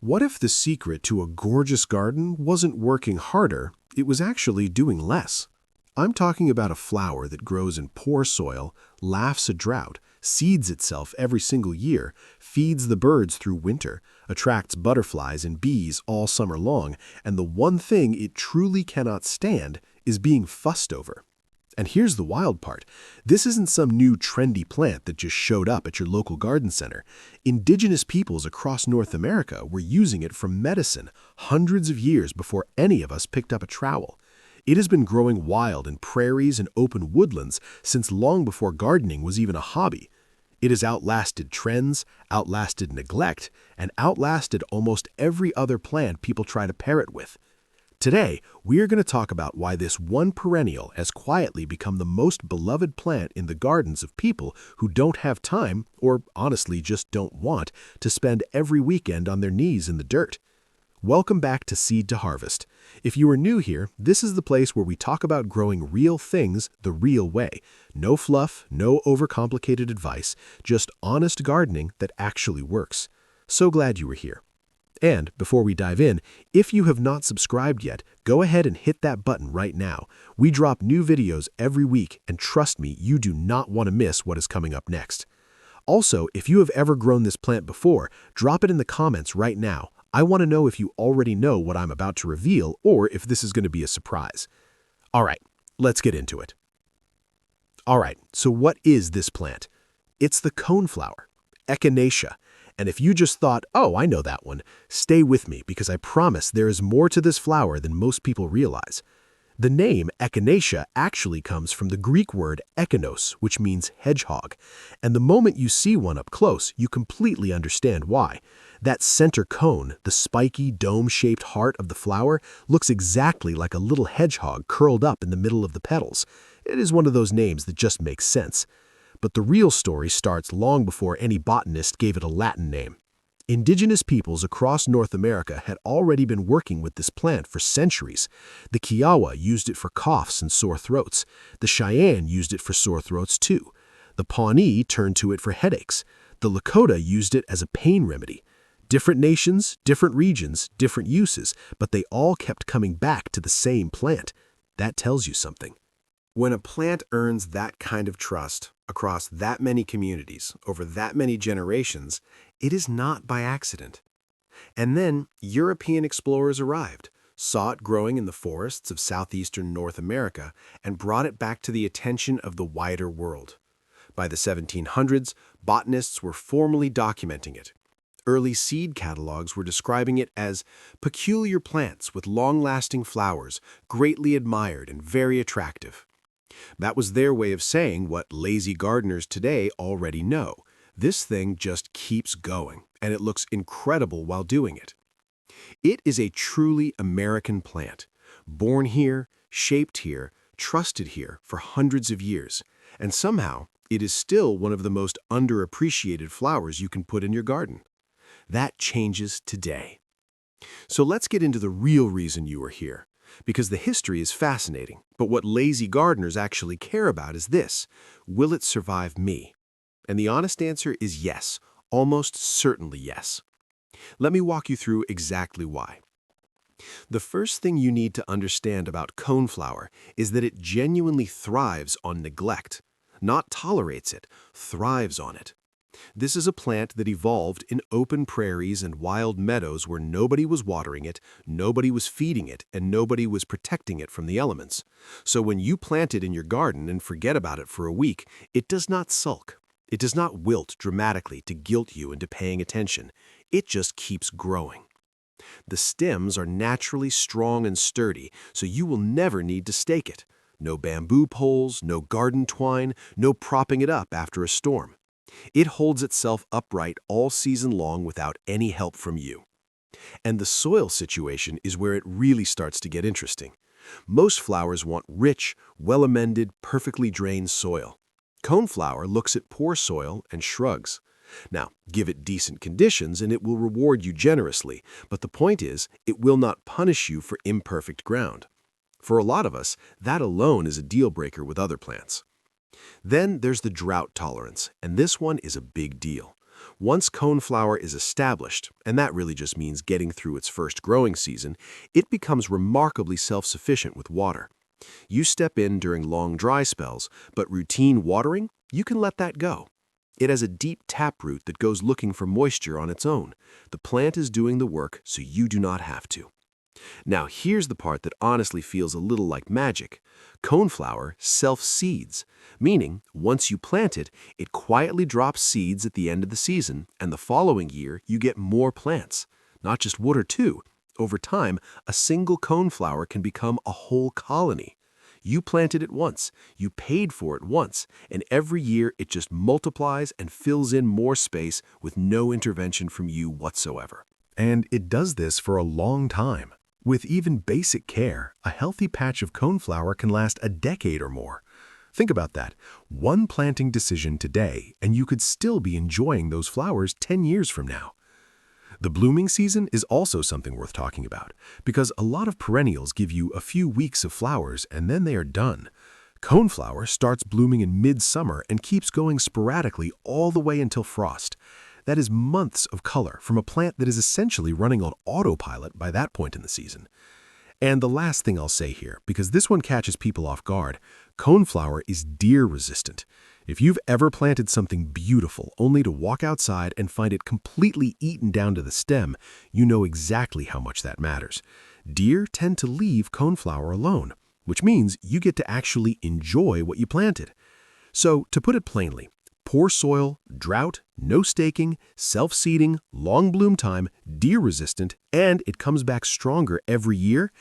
What if the secret to a gorgeous garden wasn't working harder, it was actually doing less? I'm talking about a flower that grows in poor soil, laughs at drought, seeds itself every single year, feeds the birds through winter, attracts butterflies and bees all summer long, and the one thing it truly cannot stand is being fussed over. And here's the wild part. This isn't some new trendy plant that just showed up at your local garden center. Indigenous peoples across North America were using it for medicine hundreds of years before any of us picked up a trowel. It has been growing wild in prairies and open woodlands since long before gardening was even a hobby. It has outlasted trends, outlasted neglect, and outlasted almost every other plant people try to pair it with. Today, we are going to talk about why this one perennial has quietly become the most beloved plant in the gardens of people who don't have time, or honestly just don't want, to spend every weekend on their knees in the dirt. Welcome back to Seed to Harvest. If you are new here, this is the place where we talk about growing real things the real way. No fluff, no overcomplicated advice, just honest gardening that actually works. So glad you were here. And before we dive in, if you have not subscribed yet, go ahead and hit that button right now. We drop new videos every week, and trust me, you do not want to miss what is coming up next. Also, if you have ever grown this plant before, drop it in the comments right now. I want to know if you already know what I'm about to reveal or if this is going to be a surprise. All right, let's get into it. All right, so what is this plant? It's the coneflower, Echinacea. And if you just thought, oh, I know that one, stay with me because I promise there is more to this flower than most people realize. The name Echinacea actually comes from the Greek word echinos, which means hedgehog. And the moment you see one up close, you completely understand why. That center cone, the spiky, dome-shaped heart of the flower, looks exactly like a little hedgehog curled up in the middle of the petals. It is one of those names that just makes sense. But the real story starts long before any botanist gave it a Latin name. Indigenous peoples across North America had already been working with this plant for centuries. The Kiowa used it for coughs and sore throats. The Cheyenne used it for sore throats too. The Pawnee turned to it for headaches. The Lakota used it as a pain remedy. Different nations, different regions, different uses, but they all kept coming back to the same plant. That tells you something. When a plant earns that kind of trust across that many communities over that many generations, it is not by accident. And then European explorers arrived, saw it growing in the forests of southeastern North America, and brought it back to the attention of the wider world. By the 1700s, botanists were formally documenting it. Early seed catalogs were describing it as peculiar plants with long-lasting flowers, greatly admired and very attractive. That was their way of saying what lazy gardeners today already know. This thing just keeps going, and it looks incredible while doing it. It is a truly American plant, born here, shaped here, trusted here for hundreds of years, and somehow it is still one of the most underappreciated flowers you can put in your garden. That changes today. So let's get into the real reason you are here. Because the history is fascinating, but what lazy gardeners actually care about is this: will it survive me? And the honest answer is yes, almost certainly yes. Let me walk you through exactly why. The first thing you need to understand about coneflower is that it genuinely thrives on neglect. Not tolerates it, thrives on it. This is a plant that evolved in open prairies and wild meadows where nobody was watering it, nobody was feeding it, and nobody was protecting it from the elements. So when you plant it in your garden and forget about it for a week, it does not sulk. It does not wilt dramatically to guilt you into paying attention. It just keeps growing. The stems are naturally strong and sturdy, so you will never need to stake it. No bamboo poles, no garden twine, no propping it up after a storm. It holds itself upright all season long without any help from you. And the soil situation is where it really starts to get interesting. Most flowers want rich, well-amended, perfectly drained soil. Coneflower looks at poor soil and shrugs. Now, give it decent conditions and it will reward you generously, but the point is, it will not punish you for imperfect ground. For a lot of us, that alone is a deal breaker with other plants. Then there's the drought tolerance, and this one is a big deal. Once coneflower is established, and that really just means getting through its first growing season, it becomes remarkably self-sufficient with water. You step in during long dry spells, but routine watering, you can let that go. It has a deep taproot that goes looking for moisture on its own. The plant is doing the work, so you do not have to. Now here's the part that honestly feels a little like magic. Coneflower self-seeds, meaning once you plant it, it quietly drops seeds at the end of the season, and the following year you get more plants. Not just one or two. Over time, a single coneflower can become a whole colony. You planted it once, you paid for it once, and every year it just multiplies and fills in more space with no intervention from you whatsoever. And it does this for a long time. With even basic care, a healthy patch of coneflower can last a decade or more. Think about that. One planting decision today, and you could still be enjoying those flowers 10 years from now. The blooming season is also something worth talking about, because a lot of perennials give you a few weeks of flowers and then they are done. Coneflower starts blooming in midsummer and keeps going sporadically all the way until frost. That is months of color from a plant that is essentially running on autopilot by that point in the season. And the last thing I'll say here, because this one catches people off guard, coneflower is deer resistant. If you've ever planted something beautiful only to walk outside and find it completely eaten down to the stem, you know exactly how much that matters. Deer tend to leave coneflower alone, which means you get to actually enjoy what you planted. So, to put it plainly, poor soil, drought, no staking, self-seeding, long bloom time, deer-resistant, and it comes back stronger every year,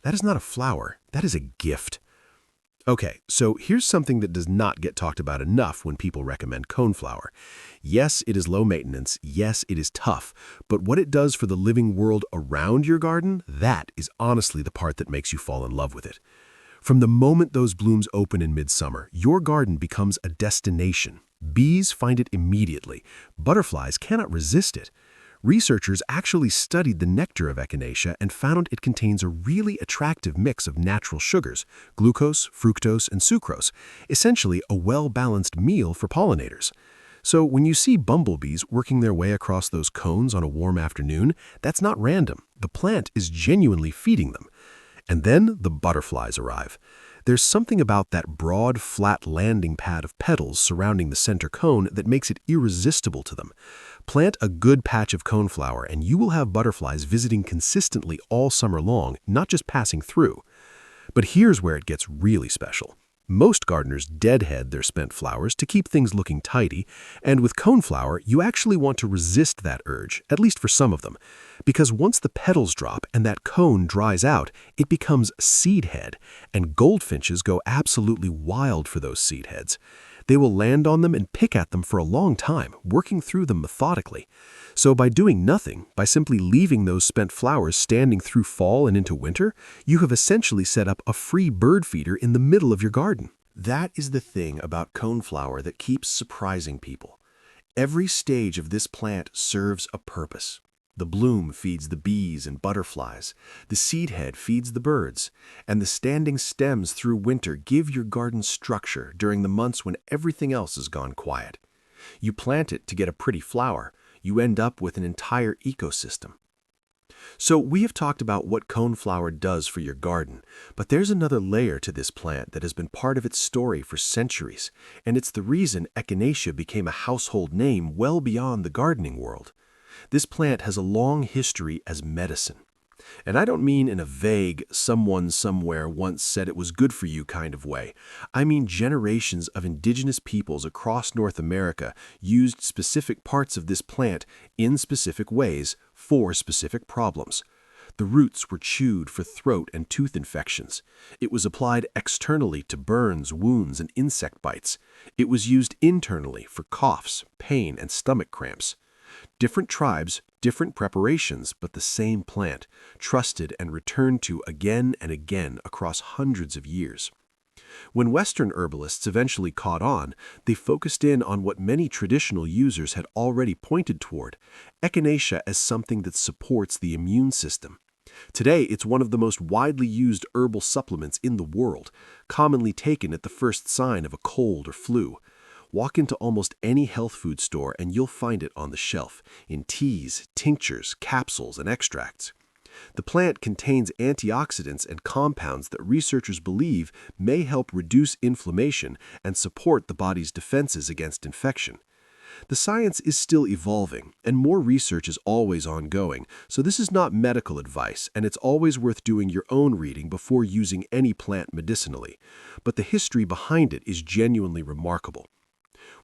that is not a flower, that is a gift. Okay, so here's something that does not get talked about enough when people recommend coneflower. Yes, it is low maintenance, yes, it is tough, but what it does for the living world around your garden, that is honestly the part that makes you fall in love with it. From the moment those blooms open in midsummer, your garden becomes a destination. Bees find it immediately. Butterflies cannot resist it. Researchers actually studied the nectar of Echinacea and found it contains a really attractive mix of natural sugars, glucose, fructose, and sucrose, essentially a well-balanced meal for pollinators. So when you see bumblebees working their way across those cones on a warm afternoon, that's not random. The plant is genuinely feeding them. And then the butterflies arrive. There's something about that broad, flat landing pad of petals surrounding the center cone that makes it irresistible to them. Plant a good patch of coneflower and you will have butterflies visiting consistently all summer long, not just passing through. But here's where it gets really special. Most gardeners deadhead their spent flowers to keep things looking tidy, and with coneflower, you actually want to resist that urge, at least for some of them. Because once the petals drop and that cone dries out, it becomes seed head, and goldfinches go absolutely wild for those seed heads. They will land on them and pick at them for a long time, working through them methodically. So by doing nothing, by simply leaving those spent flowers standing through fall and into winter, you have essentially set up a free bird feeder in the middle of your garden. That is the thing about coneflower that keeps surprising people. Every stage of this plant serves a purpose. The bloom feeds the bees and butterflies, the seed head feeds the birds, and the standing stems through winter give your garden structure during the months when everything else has gone quiet. You plant it to get a pretty flower, you end up with an entire ecosystem. So we have talked about what coneflower does for your garden, but there's another layer to this plant that has been part of its story for centuries, and it's the reason Echinacea became a household name well beyond the gardening world. This plant has a long history as medicine. And I don't mean in a vague, someone somewhere once said it was good for you kind of way. I mean generations of indigenous peoples across North America used specific parts of this plant in specific ways for specific problems. The roots were chewed for throat and tooth infections. It was applied externally to burns, wounds, and insect bites. It was used internally for coughs, pain, and stomach cramps. Different tribes, different preparations, but the same plant, trusted and returned to again and again across hundreds of years. When Western herbalists eventually caught on, they focused in on what many traditional users had already pointed toward, Echinacea as something that supports the immune system. Today, it's one of the most widely used herbal supplements in the world, commonly taken at the first sign of a cold or flu. Walk into almost any health food store and you'll find it on the shelf, in teas, tinctures, capsules, and extracts. The plant contains antioxidants and compounds that researchers believe may help reduce inflammation and support the body's defenses against infection. The science is still evolving, and more research is always ongoing, so this is not medical advice, and it's always worth doing your own reading before using any plant medicinally. But the history behind it is genuinely remarkable.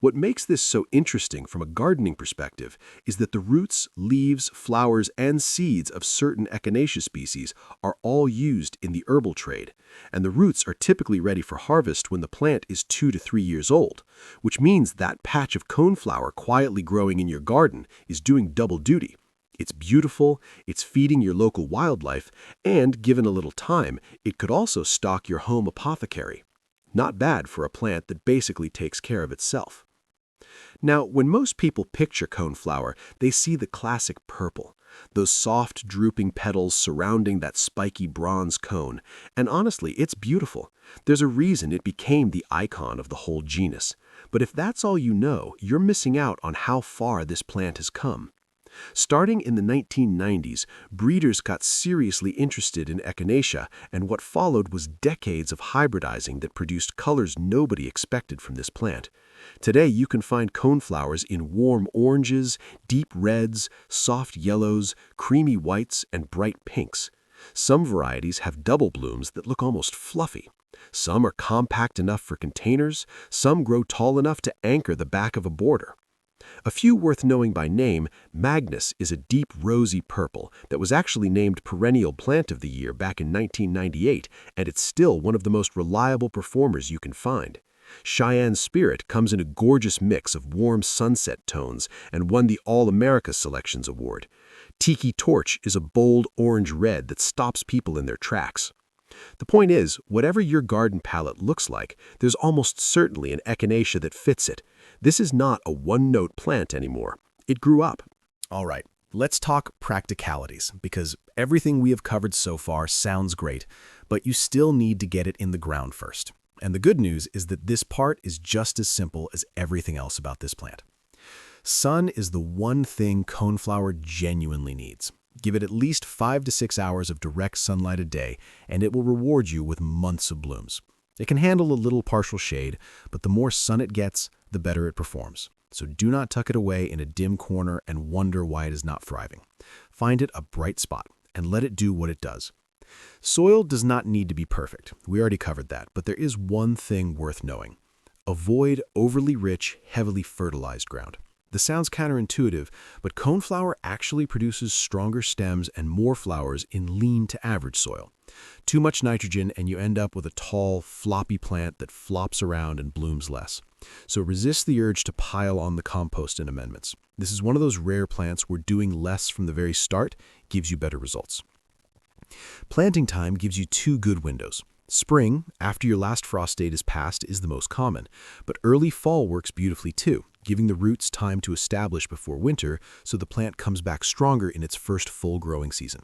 What makes this so interesting from a gardening perspective is that the roots, leaves, flowers, and seeds of certain Echinacea species are all used in the herbal trade, and the roots are typically ready for harvest when the plant is 2 to 3 years old, which means that patch of coneflower quietly growing in your garden is doing double duty. It's beautiful, it's feeding your local wildlife, and given a little time, it could also stock your home apothecary. Not bad for a plant that basically takes care of itself. Now, when most people picture coneflower, they see the classic purple, those soft, drooping petals surrounding that spiky bronze cone, and honestly, it's beautiful. There's a reason it became the icon of the whole genus. But if that's all you know, you're missing out on how far this plant has come. Starting in the 1990s, breeders got seriously interested in Echinacea, and what followed was decades of hybridizing that produced colors nobody expected from this plant. Today, you can find coneflowers in warm oranges, deep reds, soft yellows, creamy whites, and bright pinks. Some varieties have double blooms that look almost fluffy. Some are compact enough for containers, some grow tall enough to anchor the back of a border. A few worth knowing by name, Magnus is a deep rosy purple that was actually named Perennial Plant of the Year back in 1998, and it's still one of the most reliable performers you can find. Cheyenne Spirit comes in a gorgeous mix of warm sunset tones and won the All-America Selections Award. Tiki Torch is a bold orange-red that stops people in their tracks. The point is, whatever your garden palette looks like, there's almost certainly an Echinacea that fits it. This is not a one-note plant anymore. It grew up. All right, let's talk practicalities, because everything we have covered so far sounds great, but you still need to get it in the ground first. And the good news is that this part is just as simple as everything else about this plant. Sun is the one thing coneflower genuinely needs. Give it at least 5 to 6 hours of direct sunlight a day, and it will reward you with months of blooms. It can handle a little partial shade, but the more sun it gets, the better it performs. So do not tuck it away in a dim corner and wonder why it is not thriving. Find it a bright spot and let it do what it does. Soil does not need to be perfect. We already covered that, but there is one thing worth knowing. Avoid overly rich, heavily fertilized ground. This sounds counterintuitive, but coneflower actually produces stronger stems and more flowers in lean to average soil. Too much nitrogen and you end up with a tall, floppy plant that flops around and blooms less. So resist the urge to pile on the compost and amendments. This is one of those rare plants where doing less from the very start gives you better results. Planting time gives you 2 good windows. Spring, after your last frost date is passed, is the most common, but early fall works beautifully too, giving the roots time to establish before winter so the plant comes back stronger in its first full growing season.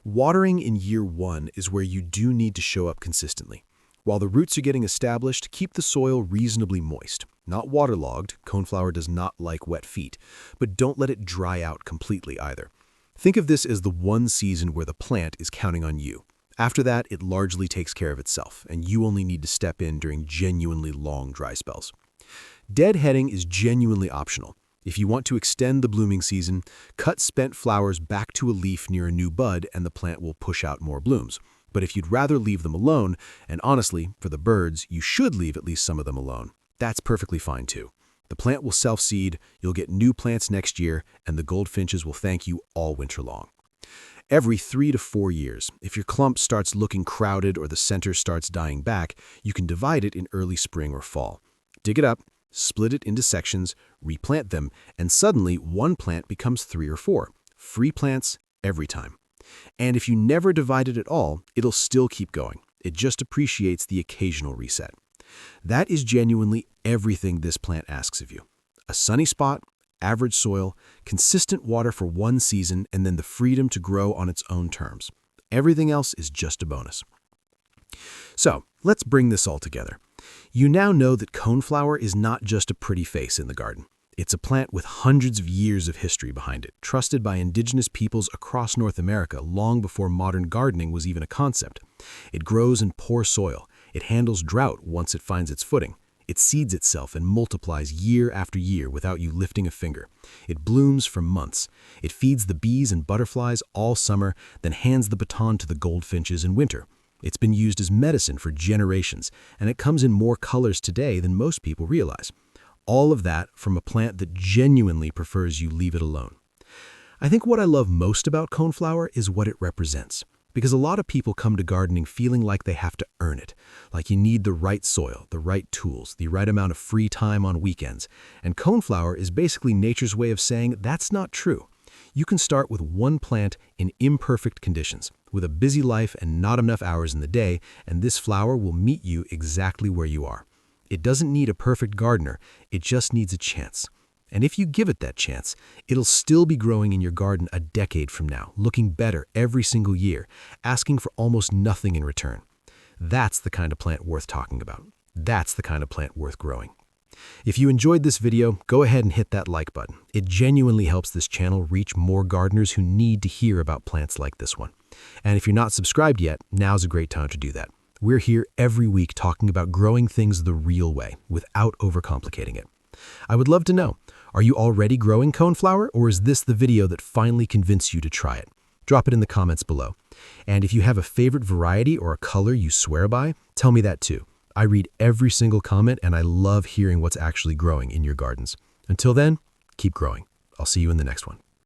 Watering in year 1 is where you do need to show up consistently. While the roots are getting established, keep the soil reasonably moist. Not waterlogged, coneflower does not like wet feet, but don't let it dry out completely either. Think of this as the one season where the plant is counting on you. After that, it largely takes care of itself, and you only need to step in during genuinely long dry spells. Deadheading is genuinely optional. If you want to extend the blooming season, cut spent flowers back to a leaf near a new bud and the plant will push out more blooms. But if you'd rather leave them alone, and honestly, for the birds, you should leave at least some of them alone, that's perfectly fine too. The plant will self-seed, you'll get new plants next year, and the goldfinches will thank you all winter long. Every 3 to 4 years, if your clump starts looking crowded or the center starts dying back, you can divide it in early spring or fall. Dig it up, split it into sections, replant them, and suddenly one plant becomes 3 or 4. Free plants every time. And if you never divide it at all, it'll still keep going. It just appreciates the occasional reset. That is genuinely everything this plant asks of you. A sunny spot, average soil, consistent water for one season, and then the freedom to grow on its own terms. Everything else is just a bonus. So, let's bring this all together. You now know that coneflower is not just a pretty face in the garden. It's a plant with hundreds of years of history behind it, trusted by indigenous peoples across North America long before modern gardening was even a concept. It grows in poor soil. It handles drought once it finds its footing. It seeds itself and multiplies year after year without you lifting a finger. It blooms for months. It feeds the bees and butterflies all summer, then hands the baton to the goldfinches in winter. It's been used as medicine for generations, and it comes in more colors today than most people realize. All of that from a plant that genuinely prefers you leave it alone. I think what I love most about coneflower is what it represents. Because a lot of people come to gardening feeling like they have to earn it, like you need the right soil, the right tools, the right amount of free time on weekends. And coneflower is basically nature's way of saying that's not true. You can start with one plant in imperfect conditions, with a busy life and not enough hours in the day, and this flower will meet you exactly where you are. It doesn't need a perfect gardener, it just needs a chance. And if you give it that chance, it'll still be growing in your garden a decade from now, looking better every single year, asking for almost nothing in return. That's the kind of plant worth talking about. That's the kind of plant worth growing. If you enjoyed this video, go ahead and hit that like button. It genuinely helps this channel reach more gardeners who need to hear about plants like this one. And if you're not subscribed yet, now's a great time to do that. We're here every week talking about growing things the real way, without overcomplicating it. I would love to know, are you already growing coneflower, or is this the video that finally convinced you to try it? Drop it in the comments below. And if you have a favorite variety or a color you swear by, tell me that too. I read every single comment and I love hearing what's actually growing in your gardens. Until then, keep growing. I'll see you in the next one.